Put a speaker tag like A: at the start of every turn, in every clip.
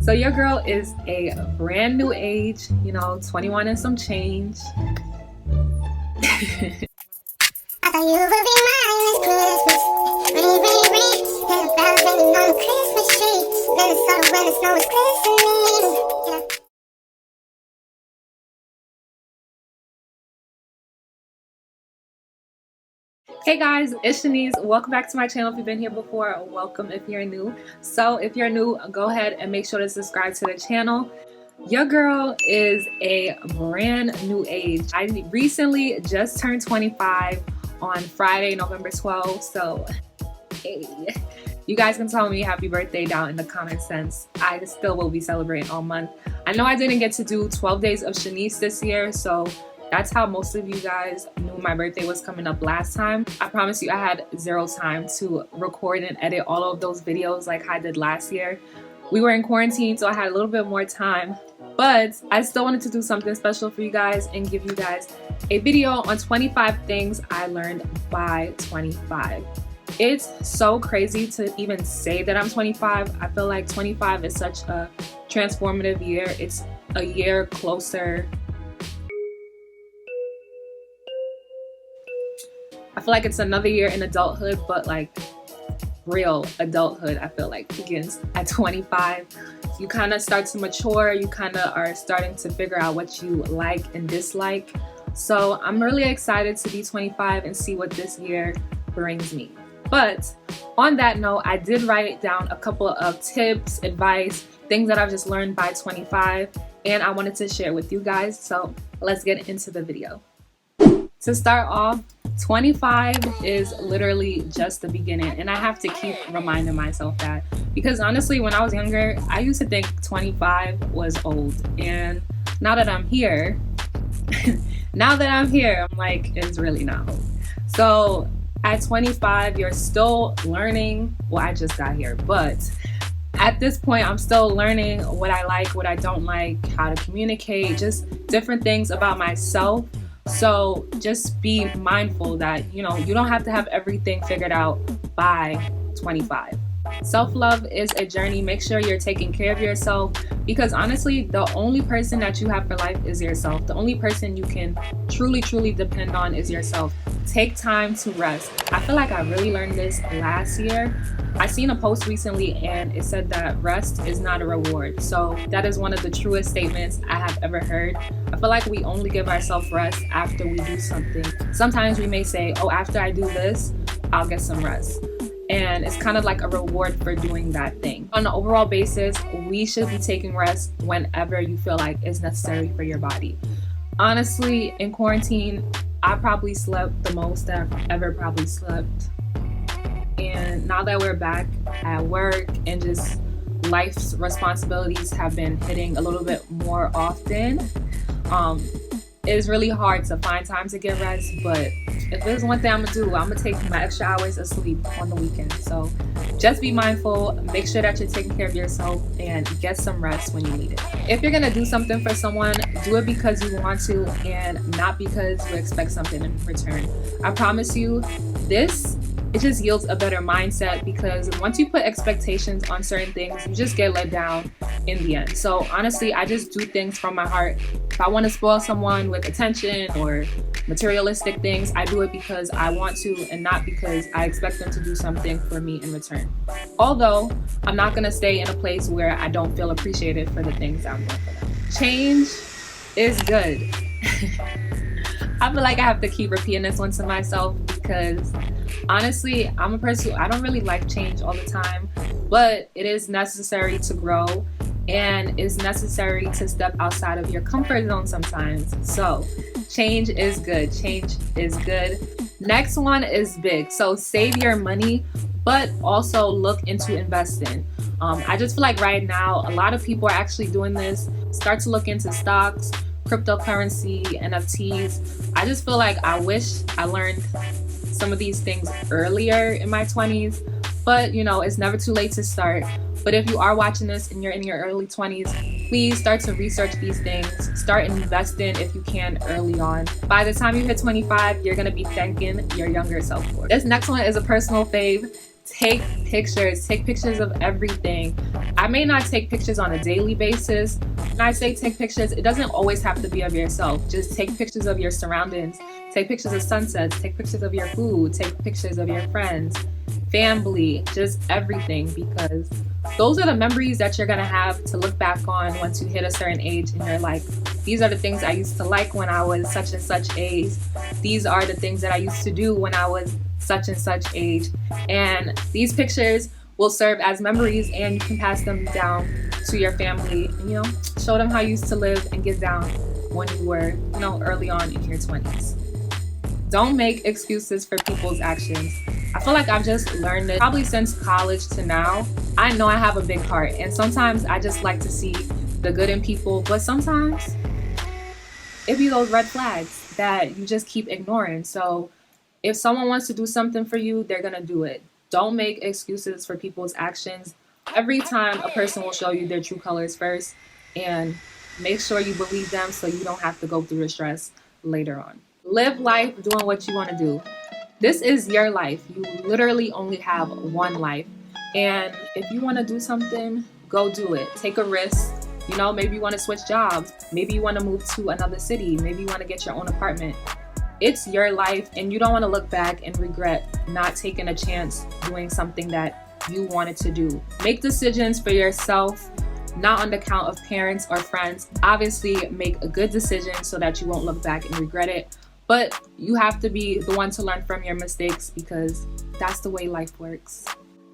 A: So your girl is a brand new age, 21 and some change.
B: I thought you would be mine this Christmas. Ring, ring, ring. And the bells ringing on the Christmas tree. Minnesota when the snow is glistening. Yeah.
A: Hey guys, it's Shanice. Welcome back to my channel. If you've been here before, welcome if you're new. So if you're new, go ahead and make sure to subscribe to the channel. Your girl is a brand new age. I recently just turned 25 on Friday, November 12th. So hey, you guys can tell me happy birthday down in the comment sense. I still will be celebrating all month. I know I didn't get to do 12 days of Shanice this year, so that's how most of you guys knew my birthday was coming up last time. I promise you I had zero time to record and edit all of those videos like I did last year. We were in quarantine, so I had a little bit more time, but I still wanted to do something special for you guys and give you guys a video on 25 things I learned by 25. It's so crazy to even say that I'm 25. I feel like 25 is such a transformative year. It's a year closer. I feel like it's another year in adulthood, but like real adulthood, I feel like begins at 25. You kind of start to mature. You kind of are starting to figure out what you like and dislike. So I'm really excited to be 25 and see what this year brings me. But on that note, I did write down a couple of tips, advice, things that I've just learned by 25, and I wanted to share with you guys. So let's get into the video. To start off, 25 is literally just the beginning, and I have to keep reminding myself that, because honestly, when I was younger, I used to think 25 was old, and now that I'm here, I'm like, it's really not old. So at 25, you're still learning. Well, I just got here, but at this point, I'm still learning what I like, what I don't like, how to communicate, just different things about myself. So just be mindful that, you don't have to have everything figured out by 25. Self-love is a journey. Make sure you're taking care of yourself, because honestly, the only person that you have for life is yourself. The only person you can truly, truly depend on is yourself. Take time to rest. I feel like I really learned this last year. I seen a post recently and it said that rest is not a reward. So that is one of the truest statements I have ever heard. I feel like we only give ourselves rest after we do something. Sometimes we may say, oh, after I do this, I'll get some rest. And it's kind of like a reward for doing that thing. On an overall basis, we should be taking rest whenever you feel like it's necessary for your body. Honestly, in quarantine, I probably slept the most that I've ever probably slept. And now that we're back at work and just life's responsibilities have been hitting a little bit more often, it's really hard to find time to get rest. But if there's one thing I'm gonna do, I'm gonna take my extra hours of sleep on the weekend. So just be mindful, make sure that you're taking care of yourself and get some rest when you need it. If you're gonna do something for someone, do it because you want to and not because you expect something in return. I promise you, it just yields a better mindset, because once you put expectations on certain things, you just get let down in the end. So honestly, I just do things from my heart. If I want to spoil someone with attention or materialistic things, I do it because I want to and not because I expect them to do something for me in return. Although I'm not going to stay in a place where I don't feel appreciated for the things I'm doing for them. Change is good. I feel like I have to keep repeating this one to myself, because honestly, I'm a person who I don't really like change all the time, but it is necessary to grow and it's necessary to step outside of your comfort zone sometimes. So change is good. Change is good. Next one is big. So save your money, but also look into investing. I just feel like right now, a lot of people are actually doing this. Start to look into stocks, cryptocurrency, NFTs. I just feel like I wish I learned some of these things earlier in my 20s, but it's never too late to start. But if you are watching this and you're in your early 20s, please start to research these things. Start investing if you can early on. By the time you hit 25, you're gonna be thanking your younger self for it. This next one is a personal fave. take pictures of everything. I may not take pictures on a daily basis. When I say take pictures, it doesn't always have to be of yourself. Just take pictures of your surroundings, take pictures of sunsets, take pictures of your food, take pictures of your friends, family, just everything, because those are the memories that you're gonna have to look back on once you hit a certain age and you're like, these are the things I used to like when I was such and such age. These are the things that I used to do when I was such and such age. And these pictures will serve as memories, and you can pass them down to your family and, show them how you used to live and get down when you were, early on in your 20s. Don't make excuses for people's actions. I feel like I've just learned it probably since college to now. I know I have a big heart, and sometimes I just like to see the good in people, but sometimes it be those red flags that you just keep ignoring. So if someone wants to do something for you, they're gonna do it. Don't make excuses for people's actions. Every time a person will show you their true colors first, and make sure you believe them so you don't have to go through the stress later on. Live life doing what you want to do. This is your life. You literally only have one life. And if you want to do something, go do it. Take a risk. Maybe you want to switch jobs. Maybe you want to move to another city. Maybe you want to get your own apartment. It's your life, and you don't want to look back and regret not taking a chance doing something that you wanted to do. Make decisions for yourself, not on the count of parents or friends. Obviously, make a good decision so that you won't look back and regret it. But you have to be the one to learn from your mistakes, because that's the way life works.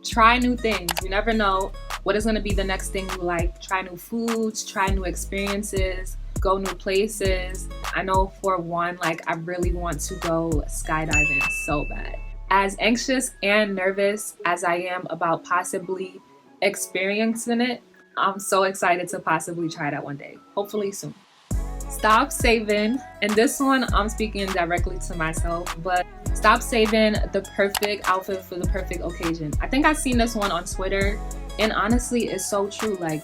A: Try new things. You never know what is going to be the next thing you like. Try new foods, try new experiences, go new places. I know for one, I really want to go skydiving so bad. As anxious and nervous as I am about possibly experiencing it, I'm so excited to possibly try that one day. Hopefully soon. Stop saving, and this one I'm speaking directly to myself, but stop saving the perfect outfit for the perfect occasion. I think I've seen this one on Twitter, and honestly, it's so true. I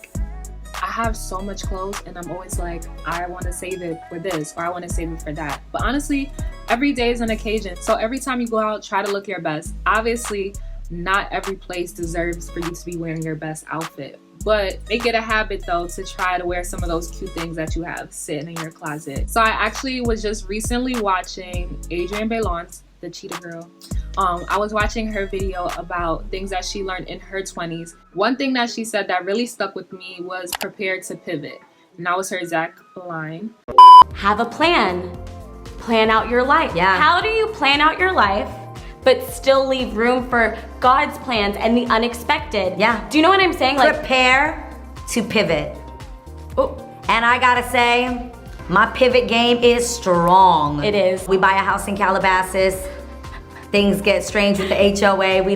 A: have so much clothes, and I'm always like, I want to save it for this, or I want to save it for that. But honestly, every day is an occasion. So every time you go out, try to look your best. Obviously, not every place deserves for you to be wearing your best outfit. But make it a habit, though, to try to wear some of those cute things that you have sitting in your closet. So I actually was just recently watching Adrienne Bailon's, the Cheetah Girl. I was watching her video about things that she learned in her 20s. One thing that she said that really stuck with me was prepare to pivot. And that was her exact line.
C: Have a plan. Plan out your life.
D: Yeah.
C: How do you plan out your life but still leave room for God's plans and the unexpected?
D: Yeah.
C: Do you know what I'm saying?
D: Prepare to pivot.
C: Oh,
D: And I gotta say, my pivot game is strong.
C: it is.
D: We buy a house in Calabasas. Things get strange with the HOA. We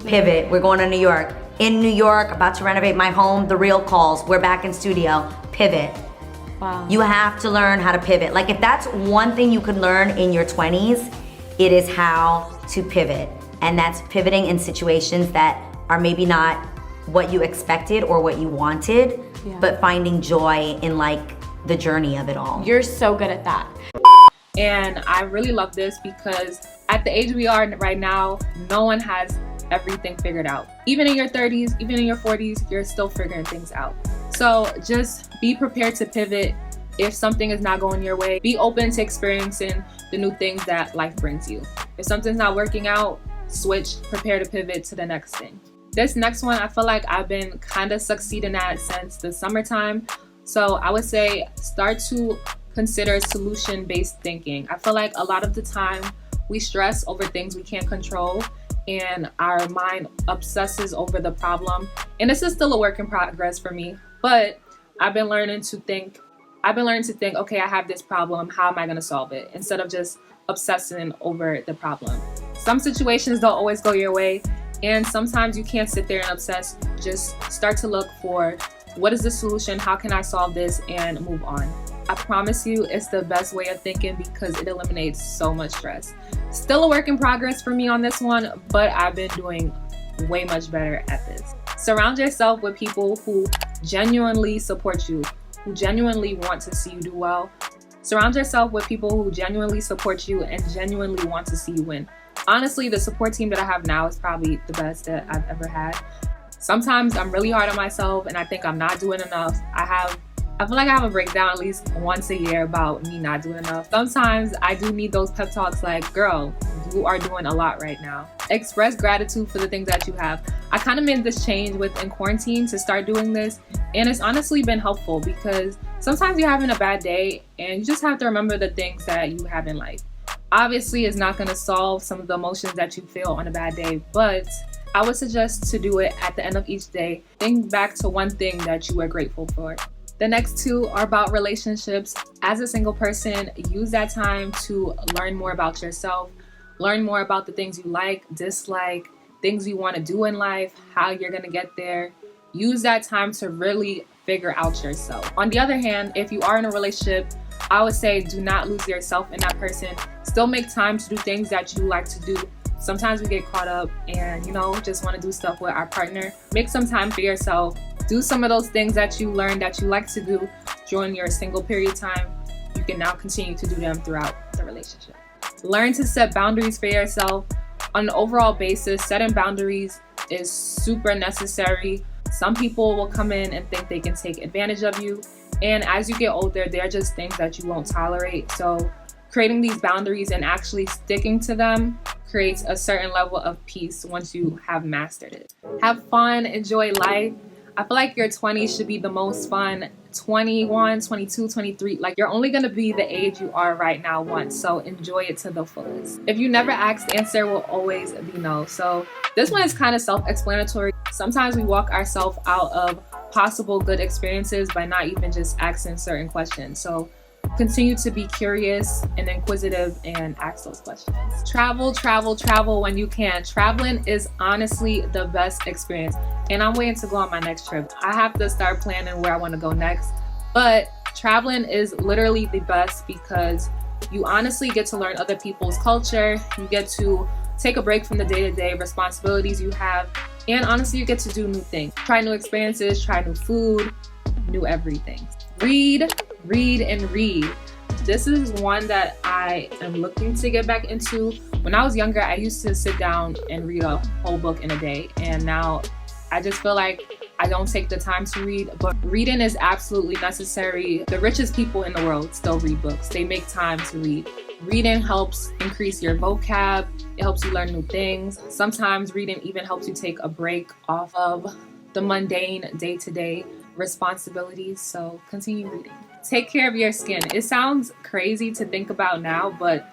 D: pivot. We're going to New York. In New York, about to renovate my home. The real calls. We're back in studio. Pivot.
C: Wow.
D: You have to learn how to pivot. If that's one thing you could learn in your 20s, it is how to pivot. And that's pivoting in situations that are maybe not what you expected or what you wanted,
C: Yeah.
D: but finding joy in the journey of it all.
C: You're so good at that.
A: And I really love this because at the age we are right now, no one has everything figured out. Even in your 30s, even in your 40s, you're still figuring things out. So just be prepared to pivot if something is not going your way. Be open to experiencing the new things that life brings you. If something's not working out, switch, prepare to pivot to the next thing. This next one, I feel like I've been kind of succeeding at since the summertime. So I would say start to consider solution-based thinking. I feel like a lot of the time we stress over things we can't control, and our mind obsesses over the problem. And this is still a work in progress for me, but I've been learning to think, okay, I have this problem, how am I gonna solve it? Instead of just obsessing over the problem. Some situations don't always go your way, and sometimes you can't sit there and obsess. Just start to look for, what is the solution? How can I solve this and move on? I promise you it's the best way of thinking because it eliminates so much stress. Still a work in progress for me on this one, but I've been doing way much better at this. Surround yourself with people who genuinely support you, who genuinely want to see you do well. Surround yourself with people who genuinely support you and genuinely want to see you win. Honestly, the support team that I have now is probably the best that I've ever had. Sometimes I'm really hard on myself and I think I'm not doing enough. I feel like I have a breakdown at least once a year about me not doing enough. Sometimes I do need those pep talks like, girl, you are doing a lot right now. Express gratitude for the things that you have. I kind of made this change within quarantine to start doing this, and it's honestly been helpful because sometimes you're having a bad day and you just have to remember the things that you have in life. Obviously, it's not going to solve some of the emotions that you feel on a bad day, but I would suggest to do it at the end of each day. Think back to one thing that you are grateful for. The next two are about relationships. As a single person, use that time to learn more about yourself, learn more about the things you like, dislike, things you want to do in life, how you're going to get there. Use that time to really figure out yourself. On the other hand, if you are in a relationship, I would say do not lose yourself in that person. Still make time to do things that you like to do. Sometimes we get caught up and, just want to do stuff with our partner. Make some time for yourself. Do some of those things that you learned that you like to do during your single period time. You can now continue to do them throughout the relationship. Learn to set boundaries for yourself. On an overall basis, setting boundaries is super necessary. Some people will come in and think they can take advantage of you. And as you get older, they're just things that you won't tolerate. So creating these boundaries and actually sticking to them creates a certain level of peace once you have mastered it. Have fun, enjoy life. I feel like your 20s should be the most fun. 21, 22, 23, like you're only gonna be the age you are right now once, so enjoy it to the fullest. If you never ask, the answer will always be no. So this one is kind of self-explanatory. Sometimes we walk ourselves out of possible good experiences by not even just asking certain questions. So continue to be curious and inquisitive and ask those questions. Travel, travel, travel when you can. Traveling is honestly the best experience. And I'm waiting to go on my next trip. I have to start planning where I want to go next. But traveling is literally the best because you honestly get to learn other people's culture. You get to take a break from the day-to-day responsibilities you have. And honestly, you get to do new things. Try new experiences, try new food, new everything. Read, read, and read. This is one that I am looking to get back into. When I was younger, I used to sit down and read a whole book in a day. And now I just feel like I don't take the time to read, but reading is absolutely necessary. The richest people in the world still read books. They make time to read. Reading helps increase your vocab. It helps you learn new things. Sometimes reading even helps you take a break off of the mundane day-to-day responsibilities. So continue reading. Take care of your skin. It sounds crazy to think about now, but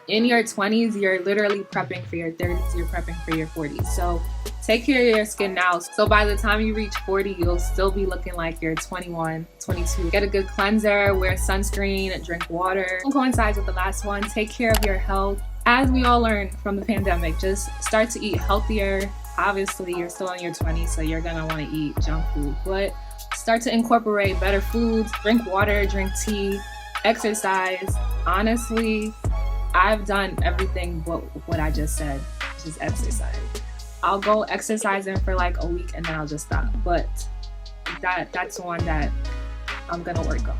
A: in your 20s, you're literally prepping for your 30s, you're prepping for your 40s. So take care of your skin now. So by the time you reach 40, you'll still be looking like you're 21, 22. Get a good cleanser, wear sunscreen, drink water. Coincides with the last one. Take care of your health. As we all learned from the pandemic, just start to eat healthier. Obviously, you're still in your 20s, so you're gonna wanna eat junk food, but start to incorporate better foods, drink water, drink tea, exercise. Honestly, I've done everything but what I just said, which is exercise. I'll go exercising for like a week and then I'll just stop. But that's one that I'm gonna work on.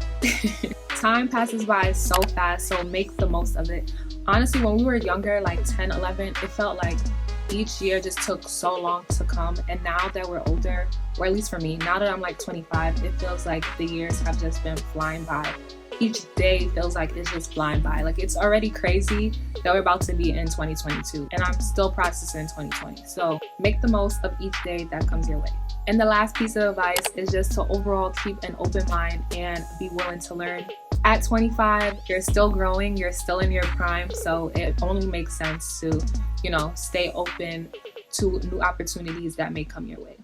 A: Time passes by so fast, so make the most of it. Honestly, when we were younger, like 10, 11, it felt like each year just took so long to come. And now that we're older, or at least for me, now that I'm like 25, it feels like the years have just been flying by. Each day feels like it's just flying by. Like it's already crazy that we're about to be in 2022 and I'm still processing 2020. So make the most of each day that comes your way. And the last piece of advice is just to overall keep an open mind and be willing to learn. At 25, you're still growing, you're still in your prime, so it only makes sense to, stay open to new opportunities that may come your way.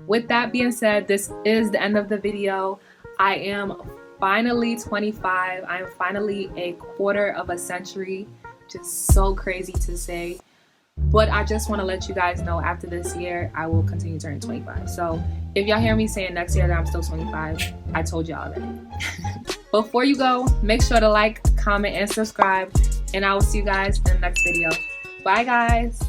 A: With that being said, this is the end of the video. I am finally 25. I'm finally a quarter of a century. Just so crazy to say. But I just want to let you guys know after this year, I will continue turning 25. So if y'all hear me saying next year that I'm still 25, I told y'all already. Before you go, make sure to like, comment, and subscribe. And I will see you guys in the next video. Bye, guys.